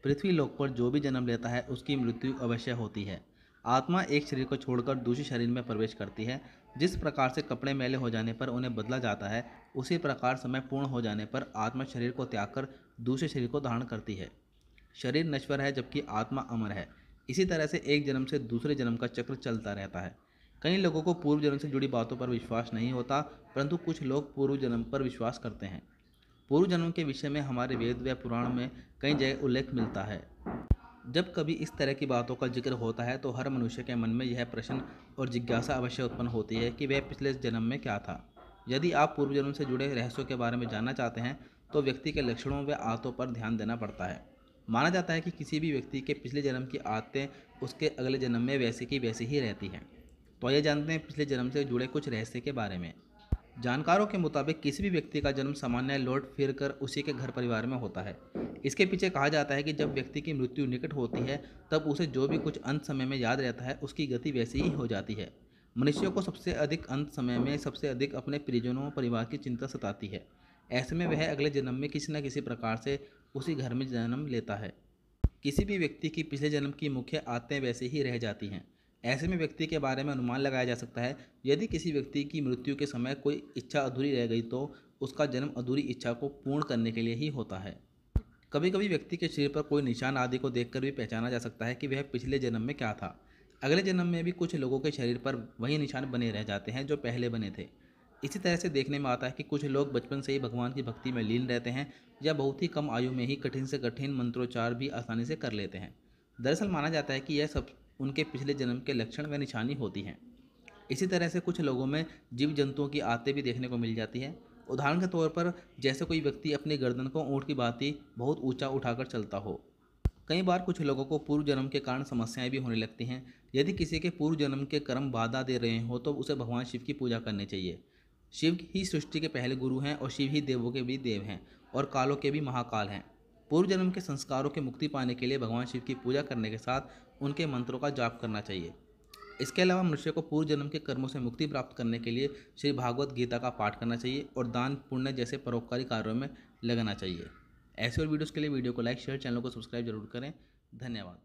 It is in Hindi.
पृथ्वी लोक पर जो भी जन्म लेता है उसकी मृत्यु अवश्य होती है। आत्मा एक शरीर को छोड़कर दूसरे शरीर में प्रवेश करती है। जिस प्रकार से कपड़े मैले हो जाने पर उन्हें बदला जाता है, उसी प्रकार समय पूर्ण हो जाने पर आत्मा शरीर को त्याग कर दूसरे शरीर को धारण करती है। शरीर नश्वर है जबकि आत्मा अमर है। इसी तरह से एक जन्म से दूसरे जन्म का चक्र चलता रहता है। कई लोगों को पूर्व जन्म से जुड़ी बातों पर विश्वास नहीं होता, परंतु कुछ लोग पूर्व जन्म पर विश्वास करते हैं। पूर्व जन्म के विषय में हमारे वेद व पुराण में कई जगह उल्लेख मिलता है। जब कभी इस तरह की बातों का जिक्र होता है तो हर मनुष्य के मन में यह प्रश्न और जिज्ञासा अवश्य उत्पन्न होती है कि वह पिछले जन्म में क्या था। यदि आप पूर्व जन्म से जुड़े रहस्यों के बारे में जानना चाहते हैं तो व्यक्ति के लक्षणों व आदतों पर ध्यान देना पड़ता है। माना जाता है कि किसी भी व्यक्ति के पिछले जन्म की आदतें उसके अगले जन्म में वैसी की वैसी ही रहती हैं। तो आइए जानते हैं पिछले जन्म से जुड़े कुछ रहस्य के बारे में। जानकारों के मुताबिक किसी भी व्यक्ति का जन्म सामान्य लौट फिर कर उसी के घर परिवार में होता है। इसके पीछे कहा जाता है कि जब व्यक्ति की मृत्यु निकट होती है तब उसे जो भी कुछ अंत समय में याद रहता है उसकी गति वैसी ही हो जाती है। मनुष्यों को सबसे अधिक अंत समय में सबसे अधिक अपने परिजनों परिवार की चिंता सताती है। ऐसे में वह अगले जन्म में किसी न किसी प्रकार से उसी घर में जन्म लेता है। किसी भी व्यक्ति की पिछले जन्म की मुख्य आदतें वैसे ही रह जाती हैं। ऐसे में व्यक्ति के बारे में अनुमान लगाया जा सकता है। यदि किसी व्यक्ति की मृत्यु के समय कोई इच्छा अधूरी रह गई तो उसका जन्म अधूरी इच्छा को पूर्ण करने के लिए ही होता है। कभी कभी व्यक्ति के शरीर पर कोई निशान आदि को देखकर भी पहचाना जा सकता है कि वह पिछले जन्म में क्या था। अगले जन्म में भी कुछ लोगों के शरीर पर वही निशान बने रह जाते हैं जो पहले बने थे। इसी तरह से देखने में आता है कि कुछ लोग बचपन से ही भगवान की भक्ति में लीन रहते हैं या बहुत ही कम आयु में ही कठिन से कठिन मंत्रोच्चार भी आसानी से कर लेते हैं। दरअसल माना जाता है कि यह सब उनके पिछले जन्म के लक्षण व निशानी होती हैं। इसी तरह से कुछ लोगों में जीव जंतुओं की आदतें भी देखने को मिल जाती है। उदाहरण के तौर पर जैसे कोई व्यक्ति अपनी गर्दन को ऊँट की भांति बहुत ऊंचा उठाकर चलता हो। कई बार कुछ लोगों को पूर्व जन्म के कारण समस्याएं भी होने लगती हैं। यदि किसी के पूर्व जन्म के कर्म बाधा दे रहे हो तो उसे भगवान शिव की पूजा करनी चाहिए। शिव ही सृष्टि के पहले गुरु हैं और शिव ही देवों के भी देव हैं और कालों के भी महाकाल हैं। पूर्व जन्म के संस्कारों की मुक्ति पाने के लिए भगवान शिव की पूजा करने के साथ उनके मंत्रों का जाप करना चाहिए। इसके अलावा मनुष्य को पूर्व जन्म के कर्मों से मुक्ति प्राप्त करने के लिए श्री भागवत गीता का पाठ करना चाहिए और दान पुण्य जैसे परोपकारी कार्यों में लगना चाहिए। ऐसे और वीडियोस के लिए वीडियो को लाइक शेयर चैनल को सब्सक्राइब जरूर करें। धन्यवाद।